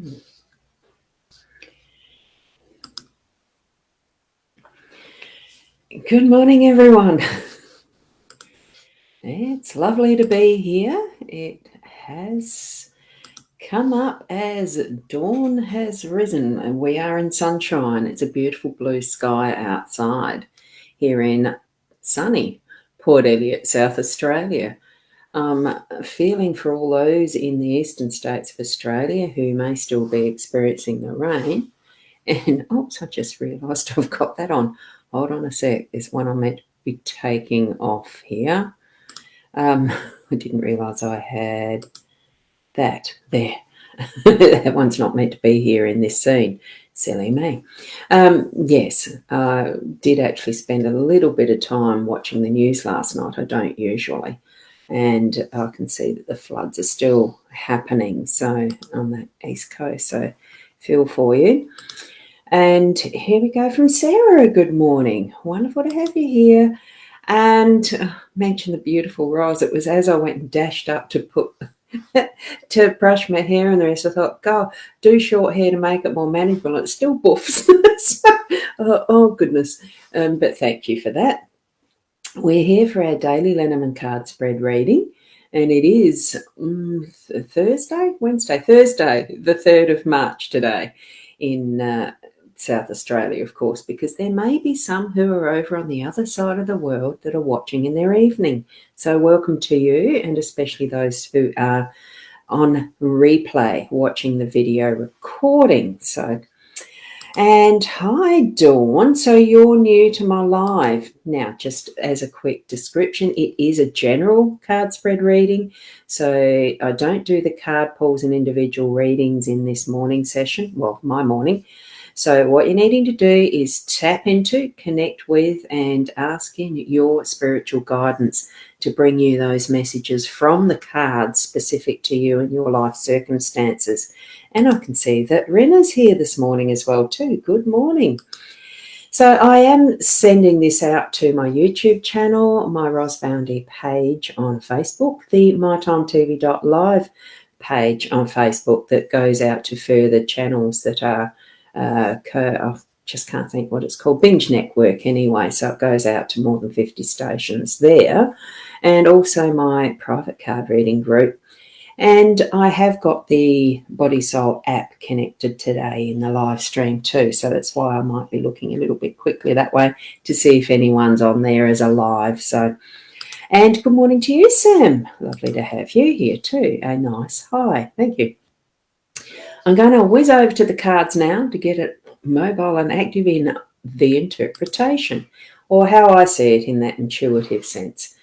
Good morning, everyone. It's lovely to be here. It has come up as dawn has risen and we are in sunshine. It's a beautiful blue sky outside here in sunny Port Elliot, South Australia. Feeling for all those in the eastern states of Australia who may still be experiencing the rain. And oops, I just realised I've got that on. Hold on a sec. There's one I'm meant to be taking off here. I didn't realise I had that there. That one's not meant to be here in this scene. Silly me. Yes, I did actually spend a little bit of time watching the news last night. I don't usually. And I can see that the floods are still happening so on the east coast. So feel for you. And here we go from Sarah. Good morning. Wonderful to have you here. And mention the beautiful Ros. It was as I went and dashed up to put to brush my hair and the rest. I thought, go do short hair to make it more manageable. And it still buffs. Oh goodness. But thank you for that. We're here for our daily LENORMAND card spread reading. And it is Thursday, the 3rd of March today in South Australia, of course, because there may be some who are over on the other side of the world that are watching in their evening. So welcome to you, and especially those who are on replay watching the video recording. And hi, Dawn. So you're new to my live. Now, just as a quick description, it is a general card spread reading. So I don't do the card pulls and individual readings in this morning session. Well, my morning. So what you're needing to do is tap into, connect with, and ask in your spiritual guidance to bring you those messages from the cards specific to you and your life circumstances. And I can see that Rena's here this morning as well too. Good morning. So I am sending this out to my YouTube channel, my Ros Boundy page on Facebook, the mytimetv.live page on Facebook that goes out to further channels that are I just can't think what it's called, Binge Network anyway, so it goes out to more than 50 stations there, and also my private card reading group. And I have got the Body Soul app connected today in the live stream too, so that's why I might be looking a little bit quickly that way to see if anyone's on there as a live. So, and good morning to you, Sam. Lovely to have you here too. A nice hi. Thank you. I'm going to whiz over to the cards now to get it mobile and active in the interpretation, or how I see it in that intuitive sense.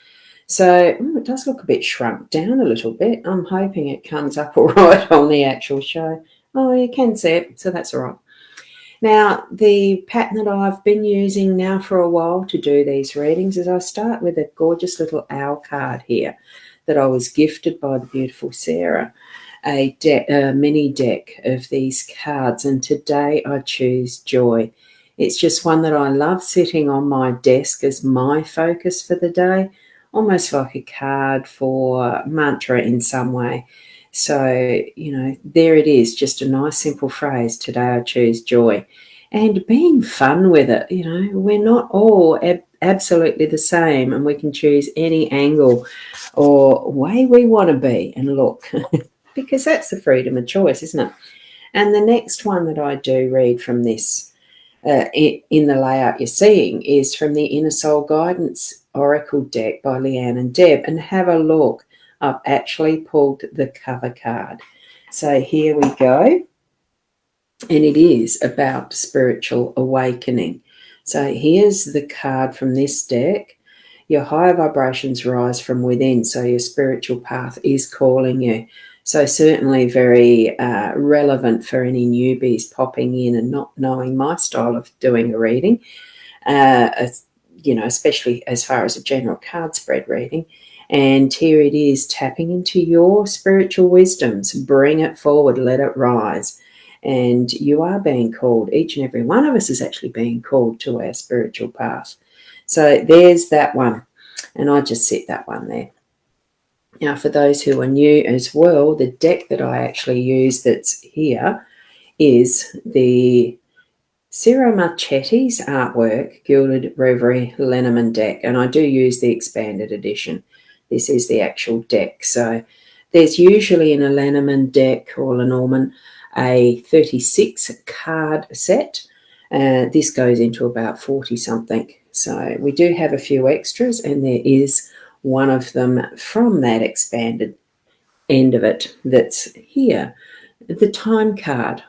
So it does look a bit shrunk down a little bit. I'm hoping it comes up all right on the actual show. Oh, you can see it, so that's all right. Now, the pattern that I've been using now for a while to do these readings is I start with a gorgeous little owl card here that I was gifted by the beautiful Sarah. A mini deck of these cards, and today I choose Joy. It's just one that I love sitting on my desk as my focus for the day, almost like a card for mantra in some way. So, you know, there it is, just a nice simple phrase, today I choose joy. And being fun with it, you know, we're not all absolutely the same, and we can choose any angle or way we want to be and look. Because that's the freedom of choice, isn't it? And the next one that I do read from this in the layout you're seeing is from the Inner Soul Guidance Oracle deck by Leanne and Deb. And have a look. I've actually pulled the cover card. So here we go. And it is about spiritual awakening. So here's the card from this deck. Your higher vibrations rise from within. So your spiritual path is calling you. So certainly very relevant for any newbies popping in and not knowing my style of doing a reading, you know, especially as far as a general card spread reading. And here it is, tapping into your spiritual wisdoms. Bring it forward, let it rise. And you are being called. Each and every one of us is actually being called to our spiritual path. So there's that one. And I just set that one there. Now, for those who are new as well, the deck that I actually use that's here is the Ciro Marchetti's artwork, Gilded Reverie LENORMAND deck, and I do use the expanded edition. This is the actual deck. So there's usually in a LENORMAND deck or LENORMAND a 36 card set. This goes into about 40 something. So we do have a few extras, and there is one of them from that expanded end of it that's here. The time card.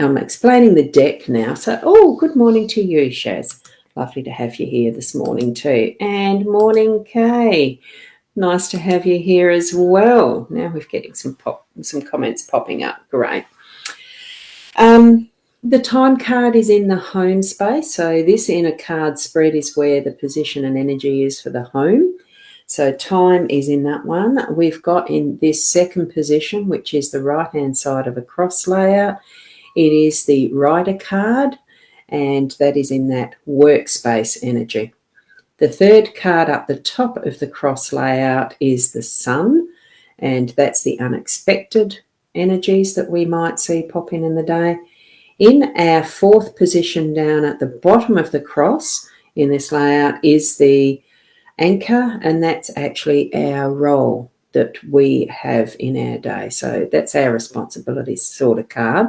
I'm explaining the deck now. So, good morning to you, Shaz. Lovely to have you here this morning too. And morning, Kay. Nice to have you here as well. Now we're getting some comments popping up. Great. The time card is in the home space. So this inner card spread is where the position and energy is for the home. So time is in that one. We've got in this second position, which is the right-hand side of a cross layout. It is the Rider card, and that is in that workspace energy. The third card up the top of the cross layout is the Sun, and that's the unexpected energies that we might see pop in the day. In our fourth position down at the bottom of the cross in this layout is the Anchor, and that's actually our role that we have in our day. So that's our responsibility sort of card.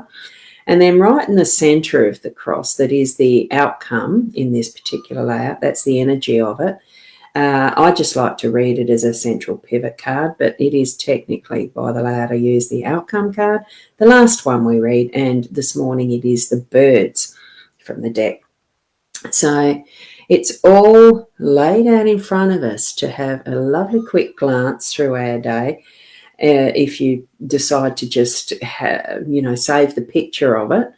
And then right in the center of the cross, that is the outcome in this particular layout. That's the energy of it. I just like to read it as a central pivot card, but it is technically, by the layout I use, the outcome card, the last one we read, and this morning it is the birds from the deck. So it's all laid out in front of us to have a lovely quick glance through our day. If you decide to just save the picture of it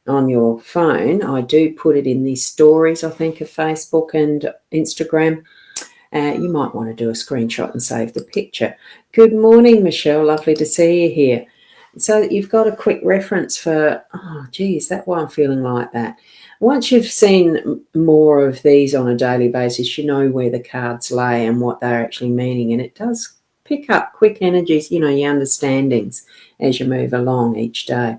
on your phone, I do put it in the stories, I think, of Facebook and Instagram. You might want to do a screenshot and save the picture. Good morning, Michelle. Lovely to see you here. So that you've got a quick reference for, that's why I'm feeling like that. Once you've seen more of these on a daily basis, you know where the cards lay and what they're actually meaning, and it does pick up quick energies, your understandings as you move along each day.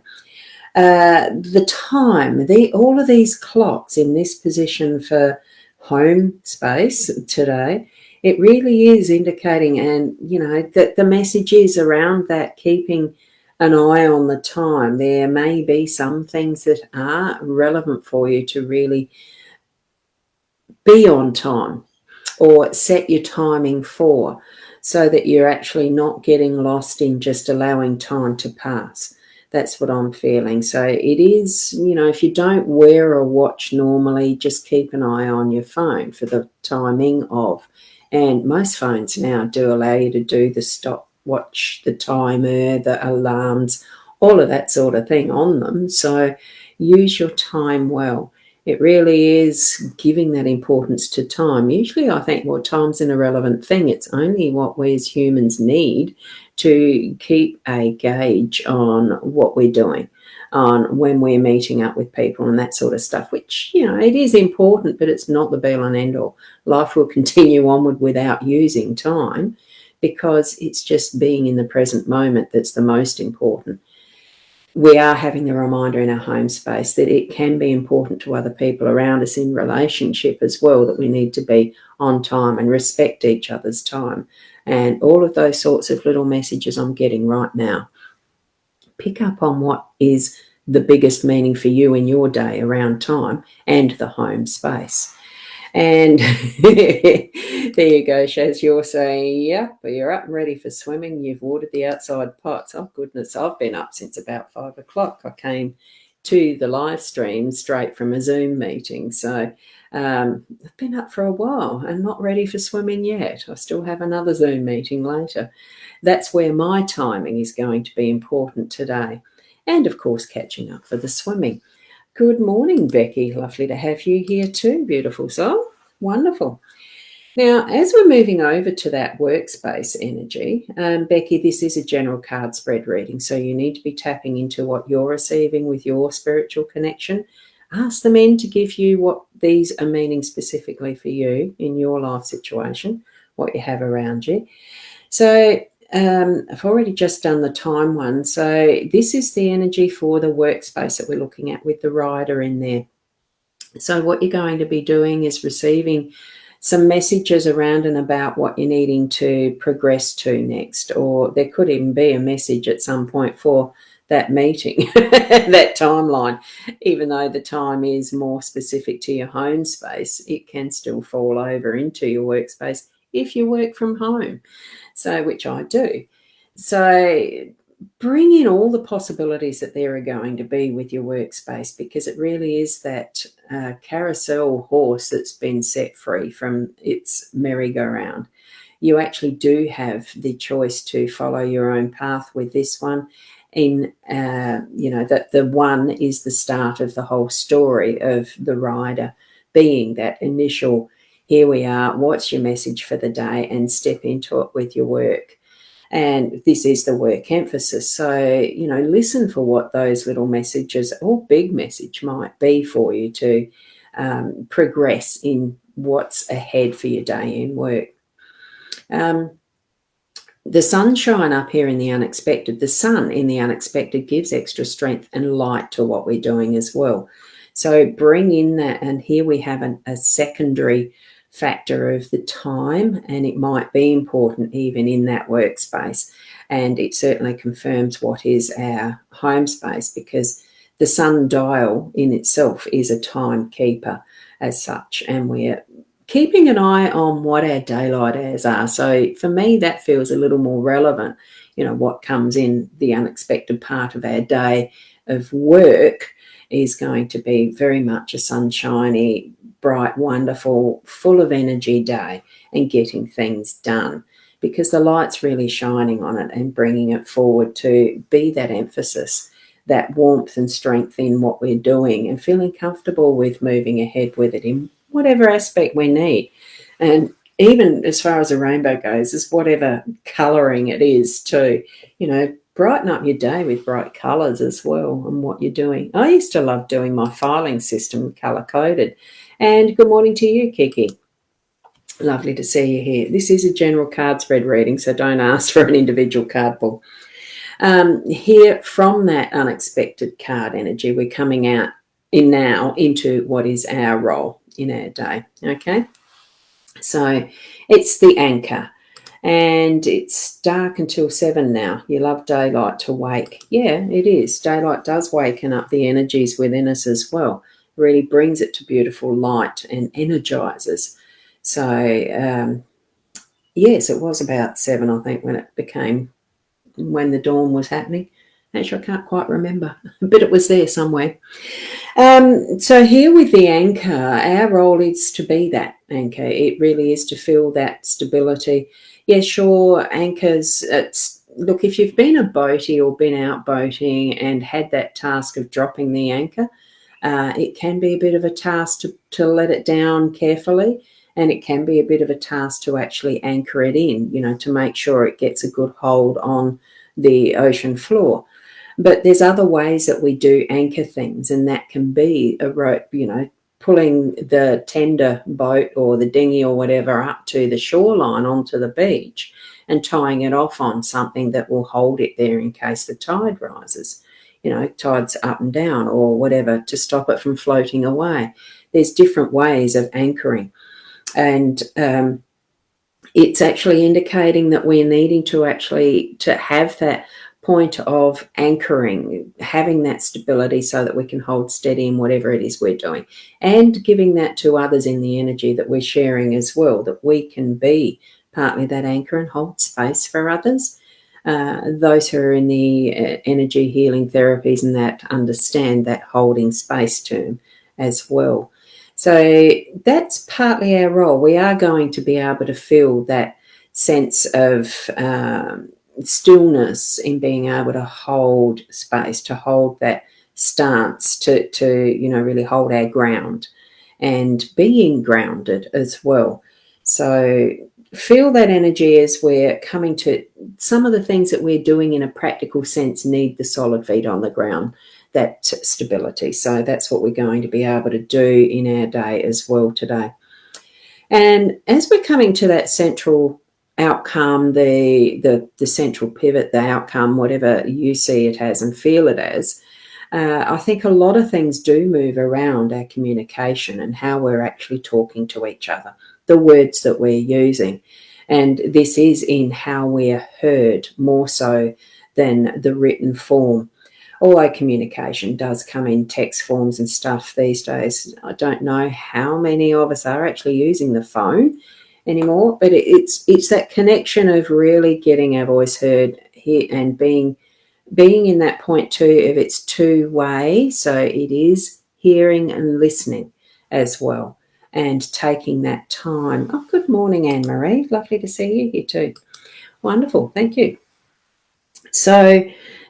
The time, all of these clocks in this position for home space today, it really is indicating, and that the message is around that, keeping an eye on the time. There may be some things that are relevant for you to really be on time or set your timing for, so that you're actually not getting lost in just allowing time to pass. That's what I'm feeling. So it is, if you don't wear a watch normally, just keep an eye on your phone for the timing of. And most phones now do allow you to do the stopwatch, the timer, the alarms, all of that sort of thing on them. So use your time well. It really is giving that importance to time. Usually I think, time's an irrelevant thing. It's only what we as humans need to keep a gauge on what we're doing, on when we're meeting up with people and that sort of stuff, which, it is important, but it's not the be-all and end-all. Life will continue onward without using time, because it's just being in the present moment that's the most important. We are having the reminder in our home space that it can be important to other people around us in relationship as well, that we need to be on time and respect each other's time. And all of those sorts of little messages I'm getting right now. Pick up on what is the biggest meaning for you in your day around time and the home space. And there you go, Shaz. You're saying, yep, you're up and ready for swimming. You've watered the outside pots. Oh, goodness. I've been up since about 5 o'clock. I came to the live stream straight from a Zoom meeting. So I've been up for a while and not ready for swimming yet. I still have another Zoom meeting later. That's where my timing is going to be important today. And, of course, catching up for the swimming. Good morning, Becky. Lovely to have you here too, beautiful soul. Wonderful. Now, as we're moving over to that workspace energy, Becky, this is a general card spread reading, so you need to be tapping into what you're receiving with your spiritual connection. Ask the men to give you what these are meaning specifically for you in your life situation, what you have around you. So I've already just done the time one. So this is the energy for the workspace that we're looking at with the rider in there. So what you're going to be doing is receiving some messages around and about what you're needing to progress to next, or there could even be a message at some point for that meeting, that timeline. Even though the time is more specific to your home space, it can still fall over into your workspace if you work from home, so which I do. So bring in all the possibilities that there are going to be with your workspace, because it really is that carousel horse that's been set free from its merry-go-round. You actually do have the choice to follow your own path with this one. That the one is the start of the whole story of the rider being that initial, here we are, what's your message for the day, and step into it with your work. And this is the work emphasis. So, listen for what those little messages or big message might be for you to progress in what's ahead for your day in work. The sunshine up here in the unexpected, the sun in the unexpected gives extra strength and light to what we're doing as well. So bring in that, and here we have a secondary factor of the time, and it might be important even in that workspace, and it certainly confirms what is our home space, because the sundial in itself is a timekeeper as such, and we're keeping an eye on what our daylight hours are. So for me, that feels a little more relevant. What comes in the unexpected part of our day of work is going to be very much a sunshiny, bright, wonderful, full of energy day, and getting things done, because the light's really shining on it and bringing it forward to be that emphasis, that warmth and strength in what we're doing, and feeling comfortable with moving ahead with it in whatever aspect we need. And even as far as a rainbow goes, is whatever colouring it is too, brighten up your day with bright colours as well and what you're doing. I used to love doing my filing system colour-coded. And good morning to you, Kiki. Lovely to see you here. This is a general card spread reading, so don't ask for an individual card pull. Here, from that unexpected card energy, we're coming out now into what is our role in our day. Okay, so it's the anchor, and it's dark until 7 now. You love daylight to wake. Yeah, it is. Daylight does waken up the energies within us as well. Really brings it to beautiful light and energizes. So yes, it was about 7, I think, when the dawn was happening. Actually, I can't quite remember, but it was there somewhere. So here with the anchor, our role is to be that anchor. It really is to feel that stability. Yeah, sure, anchors, look, if you've been a boatie or been out boating and had that task of dropping the anchor, it can be a bit of a task to let it down carefully, and it can be a bit of a task to actually anchor it in, to make sure it gets a good hold on the ocean floor. But there's other ways that we do anchor things, and that can be a rope, pulling the tender boat or the dinghy or whatever up to the shoreline onto the beach and tying it off on something that will hold it there in case the tide rises, tides up and down or whatever, to stop it from floating away. There's different ways of anchoring, and it's actually indicating that we're needing to have that point of anchoring, having that stability so that we can hold steady in whatever it is we're doing, and giving that to others in the energy that we're sharing as well, that we can be partly that anchor and hold space for others. Those who are in the energy healing therapies and that understand that holding space term as well. So that's partly our role. We are going to be able to feel that sense of stillness in being able to hold space, to hold that stance, to really hold our ground and being grounded as well. So feel that energy as we're coming to some of the things that we're doing in a practical sense need the solid feet on the ground, that stability. So that's what we're going to be able to do in our day as well today. And as we're coming to that central outcome, the central pivot, the outcome, whatever you see it as and feel it as, I think a lot of things do move around our communication and how we're actually talking to each other, the words that we're using. And this is in how we're heard more so than the written form. Although communication does come in text forms and stuff these days, I don't know how many of us are actually using the phone anymore, but it's that connection of really getting our voice heard here and being in that point too of it's two-way, so it is hearing and listening as well, and taking that time. Oh, good morning, Anne-Marie. Lovely to see you here too. Wonderful, thank you. So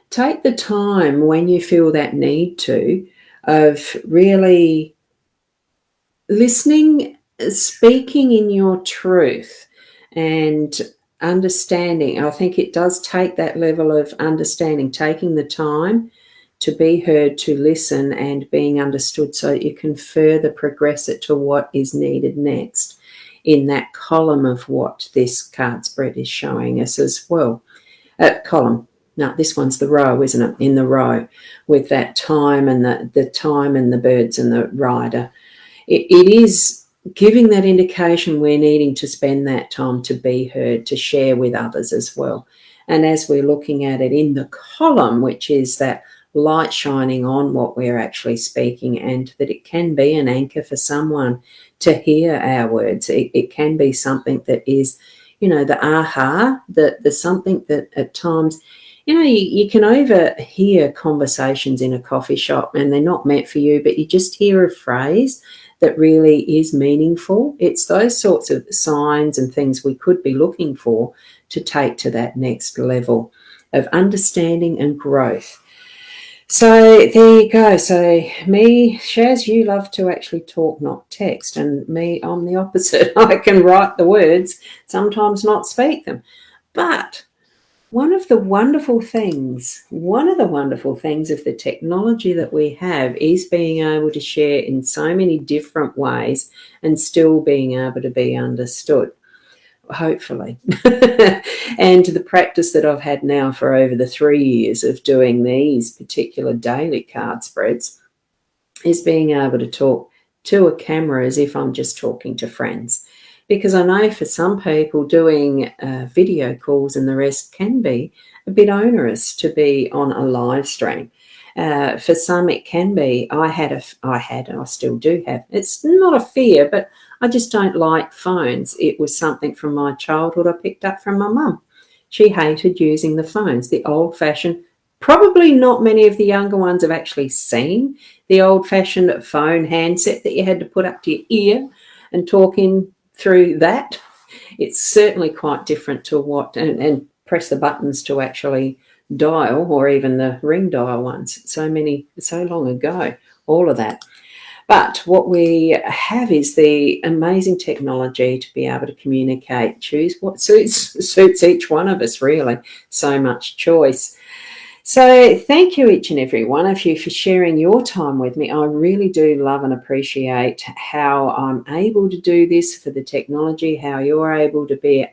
take the time when you feel that need to of really listening, speaking in your truth and understanding. I think it does take that level of understanding, taking the time to be heard, to listen and being understood so that you can further progress it to what is needed next in that column of what this card spread is showing us as well. Column. No, this one's the row, isn't it? In the row with that time and the time and the birds and the rider. It is giving that indication we're needing to spend that time to be heard, to share with others as well. And as we're looking at it in the column, which is that light shining on what we're actually speaking, and that it can be an anchor for someone to hear our words. It can be something that is, the aha, the something that at times, you can overhear conversations in a coffee shop and they're not meant for you, but you just hear a phrase that really is meaningful. It's those sorts of signs and things we could be looking for to take to that next level of understanding and growth. So there you go. So me, Shaz, you love to actually talk, not text. And me, I'm the opposite. I can write the words, sometimes not speak them. But one of the wonderful things of the technology that we have is being able to share in so many different ways and still being able to be understood, hopefully. And the practice that I've had now for over the 3 years of doing these particular daily card spreads is being able to talk to a camera as if I'm just talking to friends. Because I know for some people doing video calls and the rest can be a bit onerous to be on a live stream. For some it can be. I had and I still do have. It's not a fear, but I just don't like phones. It was something from my childhood I picked up from my mum. She hated using the phones, the old-fashioned. Probably not many of the younger ones have actually seen the old-fashioned phone handset that you had to put up to your ear and talk in through that. It's certainly quite different to what, and press the buttons to actually dial, or even the ring dial ones. So long ago, all of that. But what we have is the amazing technology to be able to communicate, choose what suits each one of us, really. So much choice. So thank you, each and every one of you, for sharing your time with me. I really do love and appreciate how I'm able to do this for the technology, how you're able to be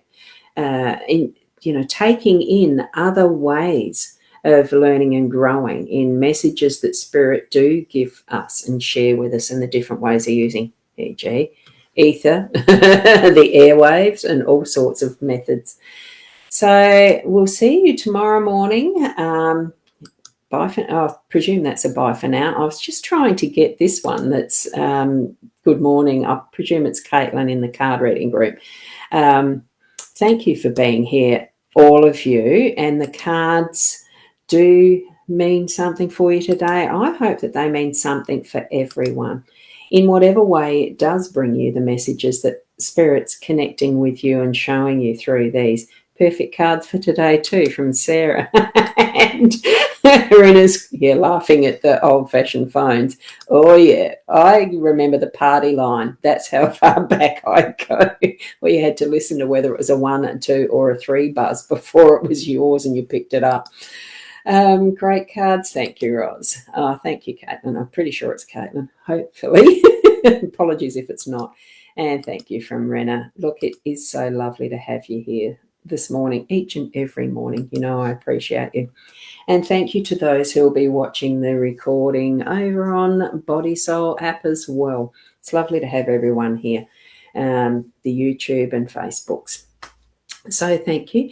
taking in other ways of learning and growing in messages that Spirit do give us and share with us in the different ways of using, e.g. ether, the airwaves, and all sorts of methods. So we'll see you tomorrow morning. Bye for, I presume that's a bye for now. I was just trying to get this one that's good morning. I presume it's Caitlin in the card reading group. Thank you for being here, all of you. And the cards do mean something for you today. I hope that they mean something for everyone. In whatever way it does bring you the messages that Spirit's connecting with you and showing you through these. Perfect cards for today too, from Sarah. And Rena's laughing at the old-fashioned phones. Oh yeah, I remember the party line. That's how far back I go, where you had to listen to whether it was a 1, a 2 or a 3 buzz before it was yours and you picked it up. Great cards. Thank you, Ros. Thank you, Caitlin. I'm pretty sure it's Caitlin, hopefully. Apologies if it's not. And thank you from Rena. Look, it is so lovely to have you here. this morning, each and every morning. You know I appreciate you. And thank you to those who will be watching the recording over on Body Soul app as well. It's lovely to have everyone here, the YouTube and Facebooks. So thank you.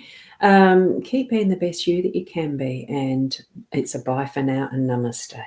Keep being the best you that you can be. And it's a bye for now and namaste.